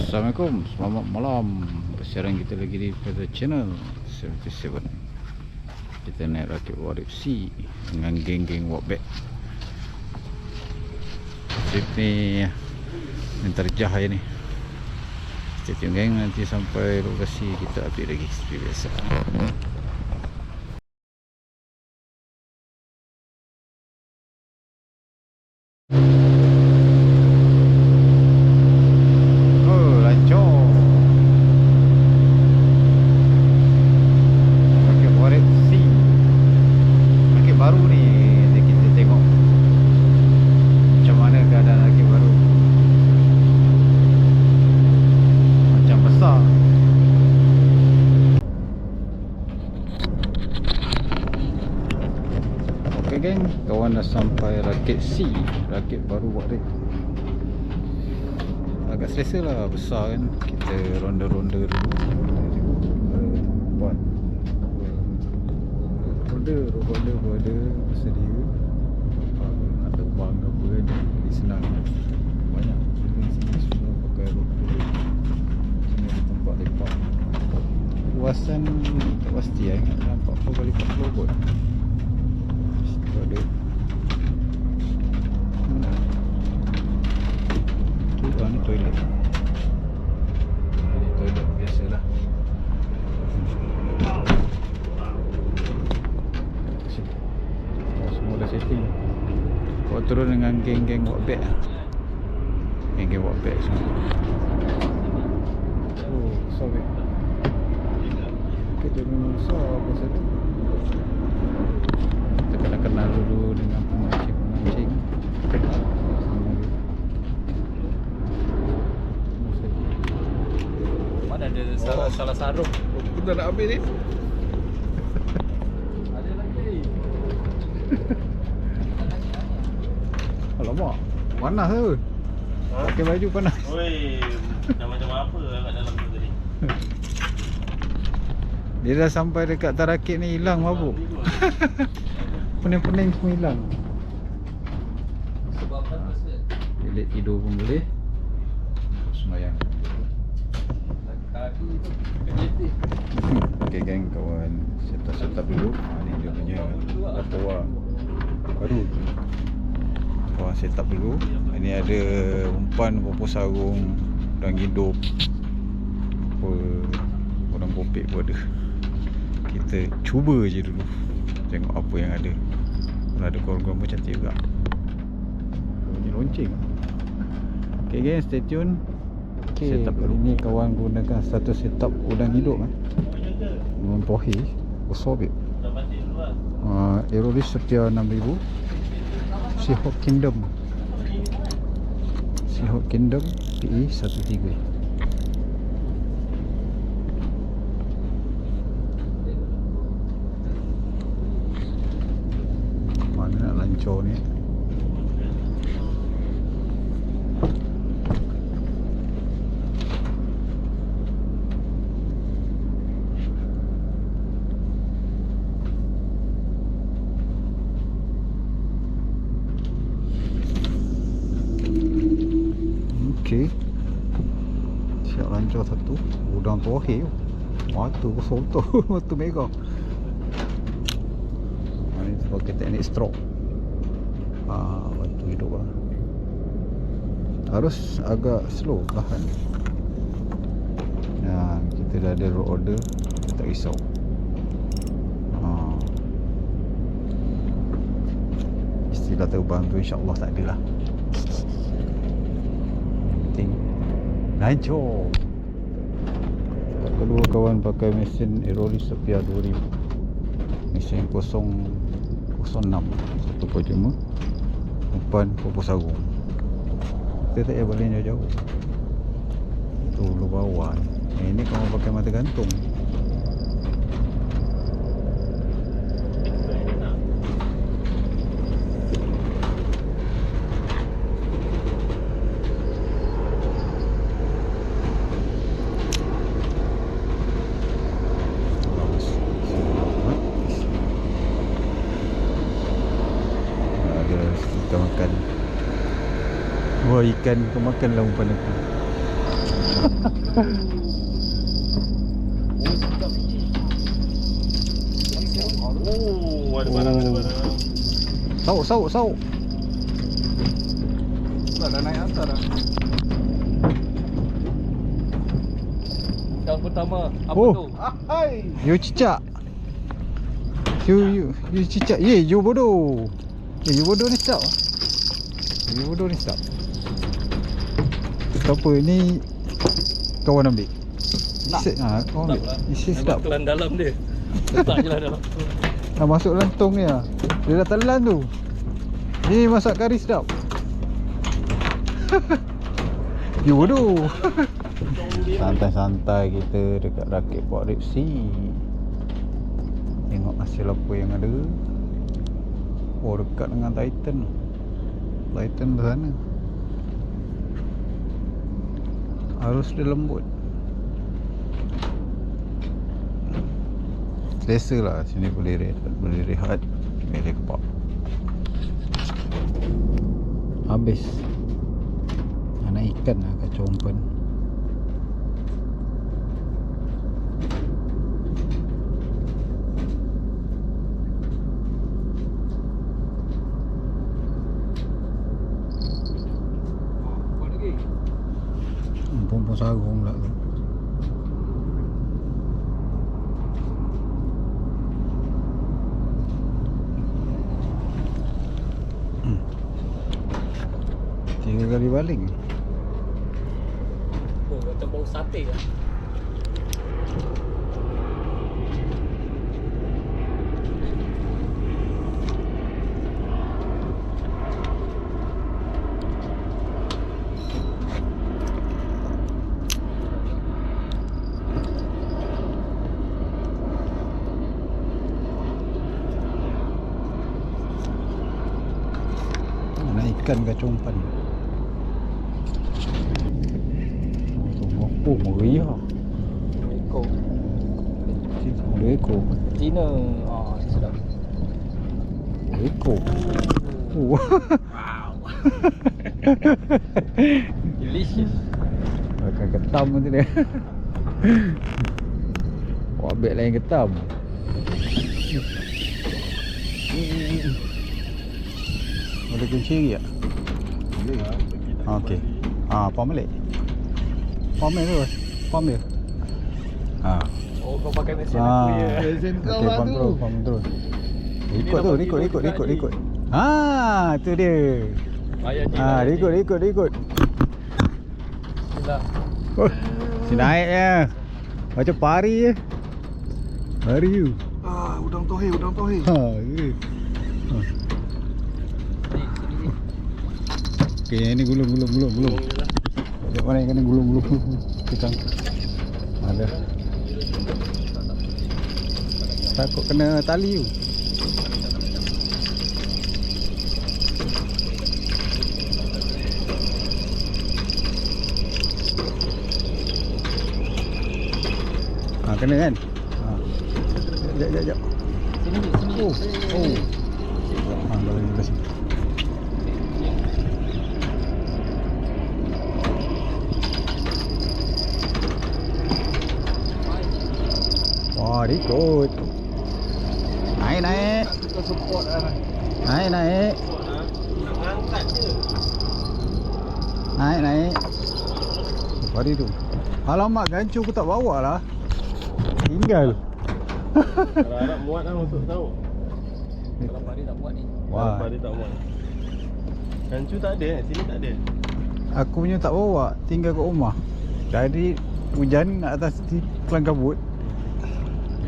Assalamualaikum, selamat malam. Persiaran kita lagi di pada channel 77. Kita naik rakit Warrior C dengan geng-geng walkback. Trip ni yang terjah je ni. Stay tune geng, nanti sampai lokasi kita update lagi seperti biasa. Geng, kawan dah sampai rakit C, rakit baru buat dia. Agak selesa lah, besar kan. Kita ronda-ronda dulu. Buat ronda pun ada bersedia. Nak terbang ke apa kan, jadi senang. Banyak sini semua pakai ronda. Sini ada tempat lepak. Luasan tak pasti lah, ingat nampak 4x40 kot. Ada tu ni toilet. Ini toilet biasalah. Semua dah setting. Kau turun dengan geng-geng walkback. Geng-geng walkback semua. Oh, sorry. Kita memang besar pasal tu. Kita kena kenal dulu dengan pemancing-pemancing. Mana ada salah sarung. Kita nak habis ni. Ada lagi. Alamak, panas tu. Pakai baju panas. Oi, macam apa kat dalam tu tadi? Dia dah sampai dekat tarakit ni hilang mabuk. Pening-pening semua hilang. Sebabkan pasal Bilik tidur pun boleh. Semayang. kaki tu kejepit. Okay geng, kawan setup dulu. Ni dia punya laporan baru. Kawan setup dulu. Ini ada umpan, popor sarung, udang hidup, apa, udang kopek pun ada. Kita cuba je dulu, tengok apa yang ada. Kalau ada korang pun cantik juga. Bunyi lonceng. Okay geng, stay tune. Okay, setup dulu. Ini kawan gunakan satu setup udang hidup kan. Dengan pohir besar bit. Aerolis Setia 6000. Seahawk Kingdom PE 13. Mana nak lancar ni. Okey, siap lancar satu. Udang tohir. Mata besar betul. Mata merah. Ini pakai teknik stroke. Batu hidup lah. Harus agak slow, perlahan. Kita dah ada road order, kita tak risau. Istilah terbang tu insyaAllah tak ada lah. Lancar. Kedua kawan pakai mesin Aerolis Setia 2000. Mesin 006 satu kojema. Umpan popor sarung. Kita tak payah balik jauh-jauh. Tu lu bawah ni. Ini kamu pakai mata gantung. Kita makan buah ikan, kau makanlah umpan aku. Oh, ada barang, ada barang. Sauk. Dah naik atas dah. Yang pertama, apa Oh. tu? Hai. You cicak. You cicak. You bodoh. You bodoh ni sedap. You bodoh ni sedap. Tak apa, ni kawan ambil. Kau ambil. Isi sedap. Telan dalam dia. Letak je lah dalam. Dah masuk dalam tong ni lah. Dia dah telan tu. Ni masak kari sedap. You bodoh. Santai-santai kita dekat rakit Port Ripsy. Tengok hasil apa yang ada. Oh, dekat dengan Titan. Titan di sana. Arus dia lembut. Selesa lah sini, boleh rehat, boleh lepak. Habis. Anak ikan lah kacau umpan. Pompong sarung pula tu. Tiga kali baling. Oh, macam bau sate lah. Anak ikan kacau umpan. Oh, meriah. Ekor. 2 ekor. Cina. Sedap. 2 ekor. Oh. Delicious. Makan ketam nanti dia. Oh, ambil lain ketam. Boleh kunci lagi tak? Boleh. Okey. Pam balik. Pam dia tu. Pam dia. Oh, kau pakai mesin aku ya. Mesin kau Okey, lah pam tu. terus, pam terus. Ikut tu, ikut. Tu dia. Bayar je. Ikut. Itulah. Oh, si naik je. Macam pari je. Pari you. Udang tohe. Ni. Okey, yang ni gulung. Sekejap mana yang kena gulung. Tukang. Ada. Takut kena tali tu. Kena kan? Sekejap. Sini. Oh. Boleh sini. Wah, ikut. Naik. Kita support lah. Naik. Angkat je. Naik. Pari tu. Alamak, gancu aku tak bawa lah. Tinggal. Kalau harap muat lah masuk tahu. Kalau pari tak buat ni. Wah. Dia tak muat. Kancu tak ada, sini tak ada. Aku punya tak bawa, tinggal kat rumah. Dari hujan atas kelang kabut.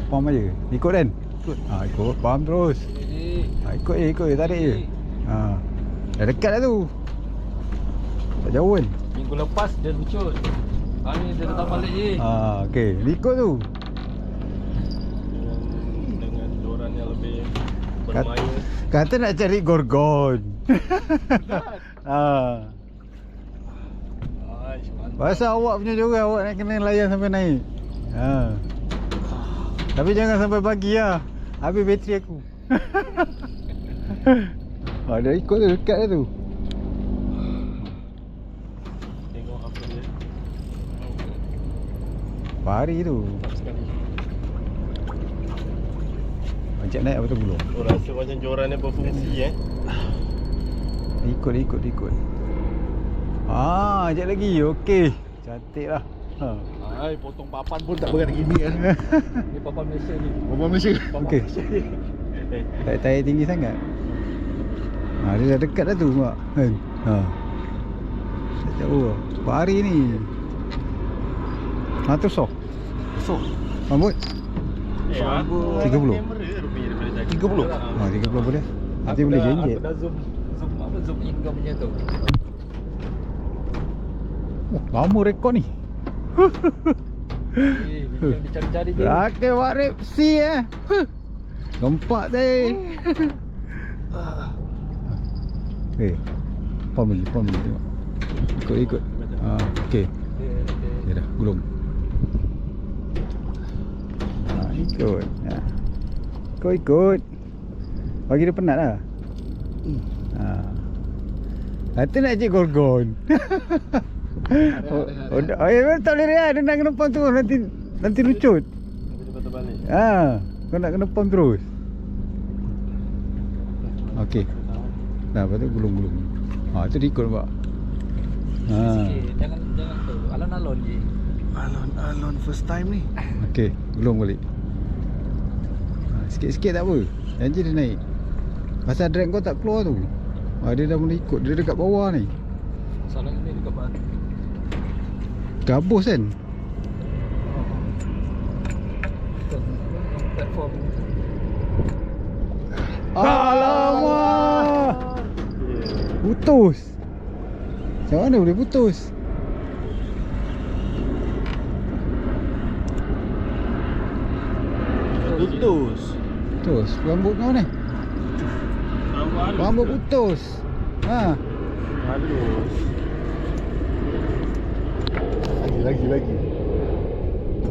Pam aja. Ikut kan? Ikut. Pam terus. Ikut. Tarik je. Dah dekat dah tu. Tak jauh kan? Minggu lepas dia lucut. Hari ni dia datang balik je. Okey. Ikut tu. Dengan joran yang lebih bermaya. Kata nak cari gorgon. Pasal awak punya joran, awak nak kena layan sampai naik. Tapi jangan sampai pagi lah. Habis bateri aku. Dah ikut tu, dekat dah tu. Tengok apa dia. Pari tu. Sekali. Ajak naik apa tu belum? Oh, rasa macam joran ni berfungsi Ikut. Ajak lagi. Okey. Cantik lah. Hai, potong papan pun tak berat gini kan. Ni papan Malaysia ni. Bapa Malaysia. Okey. Tak tinggi sangat. Dia dah dekat dah tu mak. Kan? Tak jauh lah. Pari ni. Tu sok. Sok. Rambut? Aku 30. kamera rupanya daripada tadi 30. 30 boleh. Nanti boleh genjet. Aku dah zoom in kau punya tu. Lama rekod ni. Video dicari-cari je. Rakyat warip si Gempak tadi. Pom lagi tengok. Ikut. Okey. Dia dah gulung. Ikut. Ikut. Bagi dia penat lah. Nanti nak cik gorgon. Tak boleh rehat. Dia nak kena pump terus. Nanti lucut. Aku cepat terbalik Kau nak kena pump terus. Okey. Lepas tu gulung-gulung. Itu dia ikut nampak. Sikit. Jangan tu. Alon-alon je. Alon first time ni. Okey, gulung balik. Sikit-sikit tak apa. Janji dia naik. Pasal drag kau tak keluar tu. Dia dah mula ikut. Dia dekat bawah ni. Salah ni dekat bawah. Gabus kan? Platform. Alamak! Putus. Macam mana boleh putus? Putus. Rambut kau ni. Rambut putus. Halus Lagi.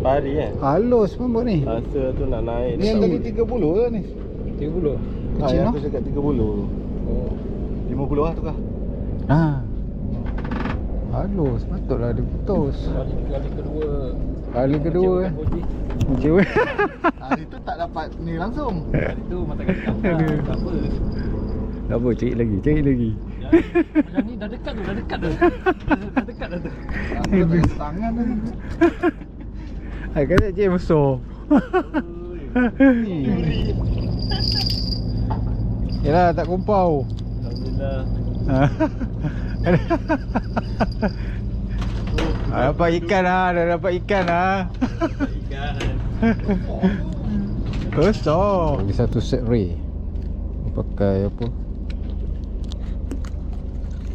Pari Halus rambut ni. Rasa tu nak naik Ni yang tadi 30 lah ni. 30. Kecil Yang lah. aku cakap 30. Oh. 50 lah tu kah? Halus. Patutlah dia putus. Kali kedua. Kali kedua Body. Cewek. Hari tu tak dapat ni langsung. Kali tu mata kaki tak Aduh. apa. Tak apa, cari lagi. Macam ni dah dekat tu. Dah dekat dah tu. Tangan ni. Kan tak cik besar. Yelah tak kumpau. Alhamdulillah Dapat ikan lah. Dah dapat ikan lah. ikan Besar. Lagi satu set ray. Pakai apa?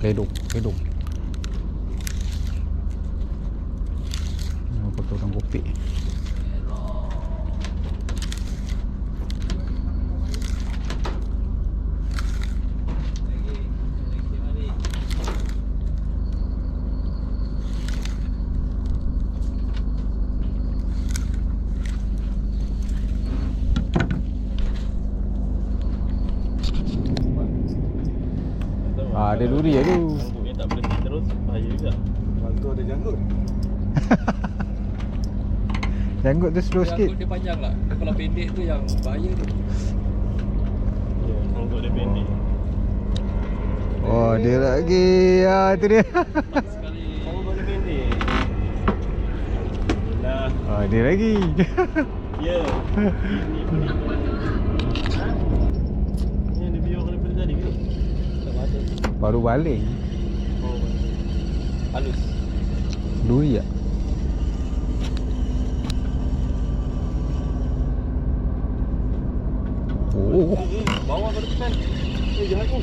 Ledong. Pakai orang kopi. Ada duri tu. Janggut yang tak berhenti terus bahaya juga. Waktu ada janggut. Janggut tu slow sikit. Janggut dia panjang lah. Kalau pendek tu yang bahaya tu. Ya, janggut dia pendek. Oh, dia lagi. Tu dia. Sekali. Janggut dia pendek. Alhamdulillah. Dia lagi. Ya. Ini pun ni ada biar daripada tadi ke? Tak ada. Baru balik. Oh, Halus. Duri tak? Oh. bawah pada pesan. Jahat ni.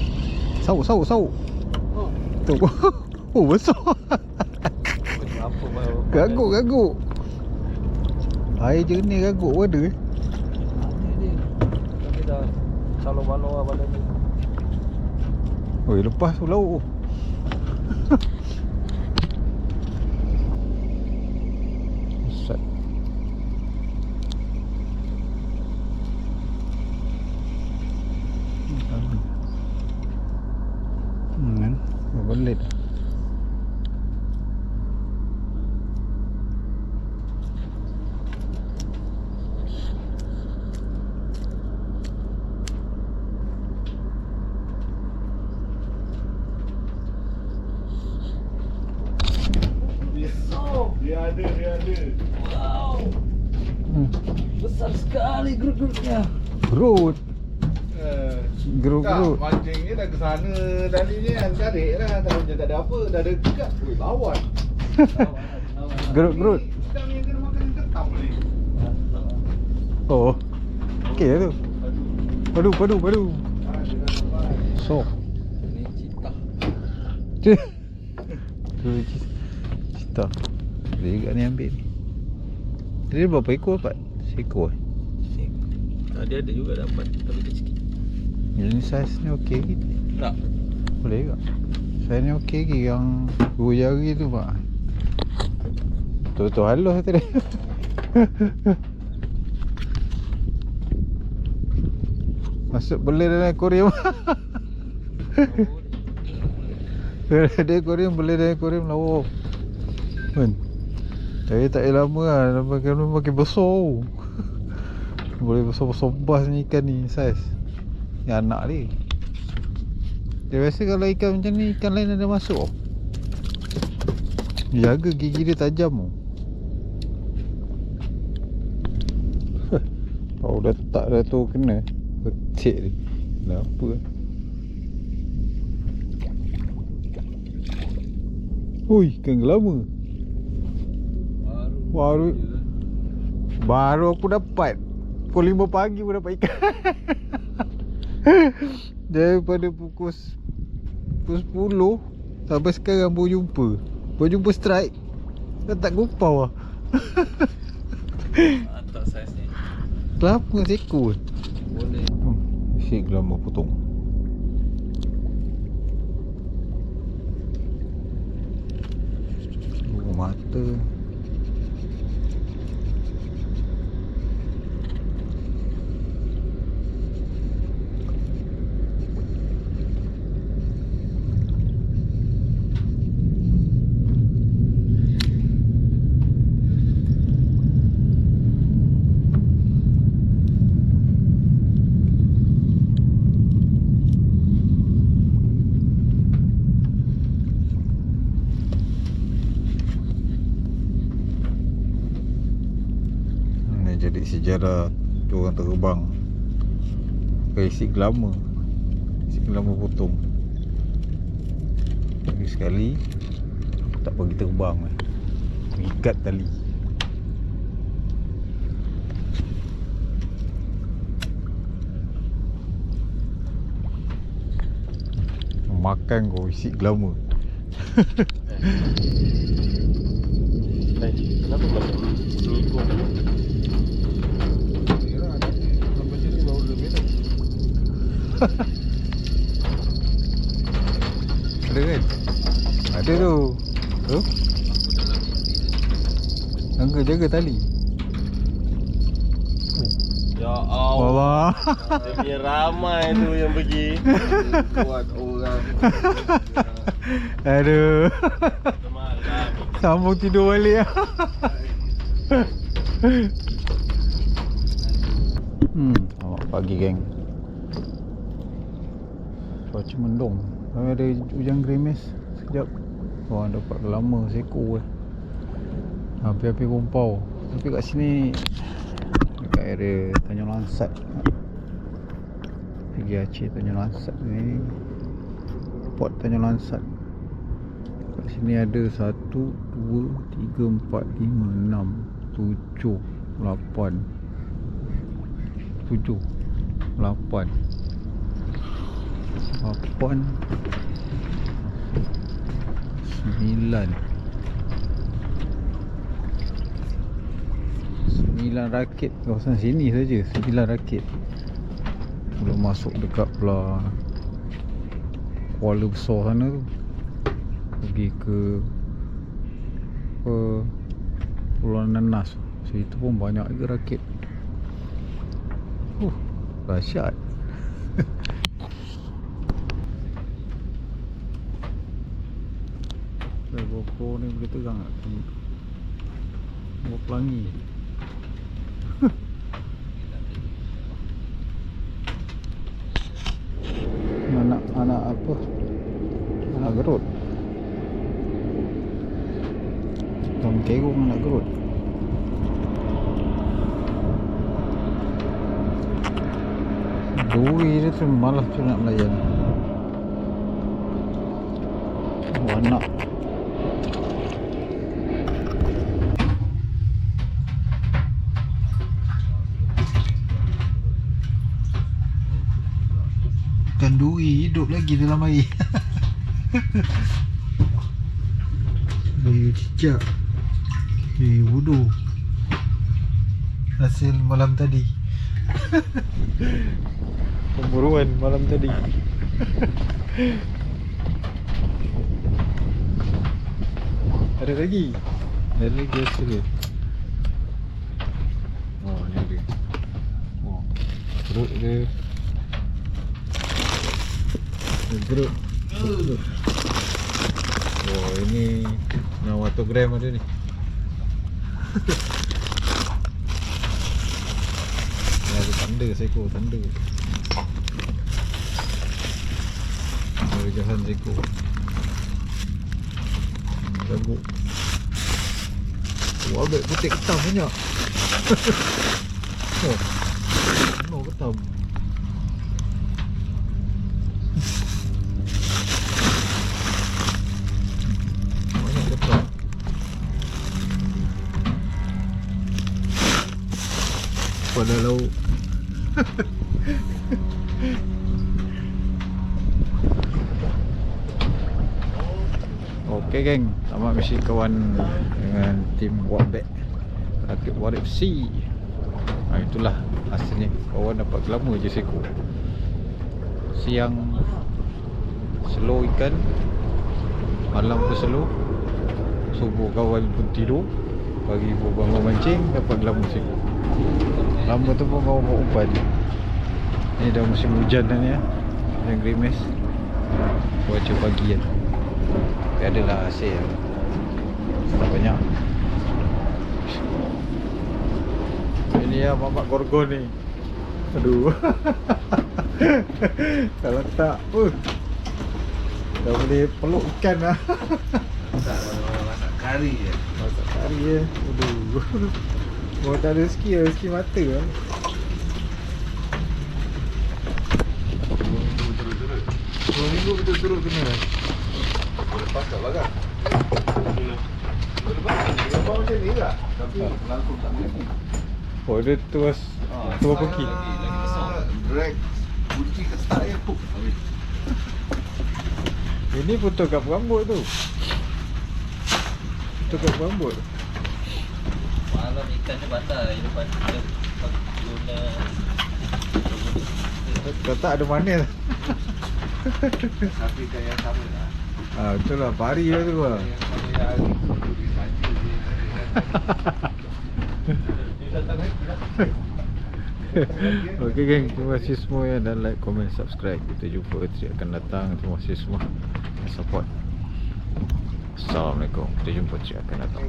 Sauk. Oh. Tu. Oh, besar. Apa baru? Gaguk. Air jernih gaguk pun ada. Ada dia. Tapi dah salo-balo lah badan ni. Oi, lepas tu lauk. Set. Kan? Berbelit. Dia ada. Wow. Besar sekali gerut-gerutnya. Gerut. Tak, Gerut-gerut. mancing ni dah ke sana tadi ni kan cari lah. Kalau dia tak ada apa, dah dekat. Ui, lawan. Gerut-gerut. Ni Sedang yang kena makan ketam ni. Oh. Okey lah tu. Padu. Ah, dia dah sampai. Sok. Ini citah. Tu cita. Dia juga ni ambil ni. Dia berapa ekor dapat? Seekor. Tadi ada juga dapat, tapi kecil. Yang ni saiz ni okey ke? Tak. Boleh ke? Saiz ni okey ke yang 2 jari tu pak? Betul-betul halus tadi. Masuk boleh dalam akuarium. Dia akuarium boleh dalam akuarium lawa. Kan? Tapi tak payah lama lah. Makin besar. Boleh besar-besar bas ni ikan ni saiz. Yang anak dia. Dia biasa kalau ikan macam ni, ikan lain ada masuk. Jaga gigi dia tajam tu. Kalau dah tak dah tu kena petik dia. Kenapa? Ui, ikan gelama. Baru aku dapat. Pukul 5 pagi pun dapat ikan. Daripada pukul 10 sampai sekarang baru jumpa strike. Dah tak gupau lah. Tak saiz ni. Kelapa dengan seekor. Boleh. Isi gelama potong. Mata. Jadi sejarah tu orang terbang pakai isi gelama potong. Tapi sekali tak pergi terbang ikat tali. Makan kau isi gelama. Kenapa macam selukuk? Ada kan? Ada tu. Tu. Jaga tali. Ya Allah. Allah. Dia punya ramai tu yang pergi. Kuat orang. Aduh. Semalam. Sambung tidur balik lah. Selamat pagi geng. Cuaca mendung. Ada hujan gerimis sekejap. Orang dapat lama seekor hampir-hampir kumpau. Tapi kat sini dekat area Tanjung Lansat, pergi Aceh Tanjung Lansat ni, Port Tanjung Lansat. Kat sini ada 1, 2, 3, 4, 5, 6, 7, 8 9 rakit kawasan sini saja. 9 rakit. Belum masuk dekat belah Kuala Besar sana tu, pergi ke Pulau Nanas. Situ pun banyak juga rakit. Dahsyat. GoPro ni boleh tegang tak? Buat pelangi. Anak apa? Anak gerut. Macam kerong nak gerut. Duri dia tu malas tu nak melayan. Oh, anak. Ikan duri hidup lagi dalam air. Bayu cicak. Wudu. Hasil malam tadi. Pemburuan malam tadi. Ada lagi. Ada lagi hasil dia. Oh, ni dia. Oh, perut dia. Gerut. Oh, ini 600 gram ada ni. Ni ada tanda seekor, tanda. Ada jahan seekor. Rambut. Oh, abang putih ketam banyak. Oh. Oh, ketam. Pada lauk. Okey geng, selamat misi kawan dengan tim Wabek Rakit Warif C. Itulah hasilnya. Kawan dapat lama je seekor. Siang slow ikan, malam pun slow, subuh kawan pun tidur, pagi pun bangun mancing, dapat lama seekor. Lama tu pun kau buat umpan. Ni dah musim hujan dah ni ya. Yang grimis. Cuaca pagi kan. Tapi adalah hasil. Tak banyak. Ini ya mamak gorgon ni. Aduh. Kalau tak dah boleh peluk ikan lah. Masak kari je. Masak kari je. Aduh. Oh, tak ada rezeki lah, rezeki mata lah. 2 minggu betul-betul kena lah. Lepas tak bagang. Lepas dia bawa macam ni lah. Tapi langsung tak boleh. Oh, dia terus tua pergi. Lagi besar. Drag kunci ke start je puk. Ini putus kat rambut tu. Putus kat rambut. Malam ikan dia basah di depan kita guna. Kau tak ada manis. Tapi ikan yang sama lah. Betul lah, pari lah tu lah. Yang sama yang disaja je. Dia datang lagi lah. Okay geng, terima kasih semua ya. Dan like, komen, subscribe. Kita jumpa trick akan datang. Terima kasih semua yang support. Assalamualaikum. Kita jumpa trick akan datang.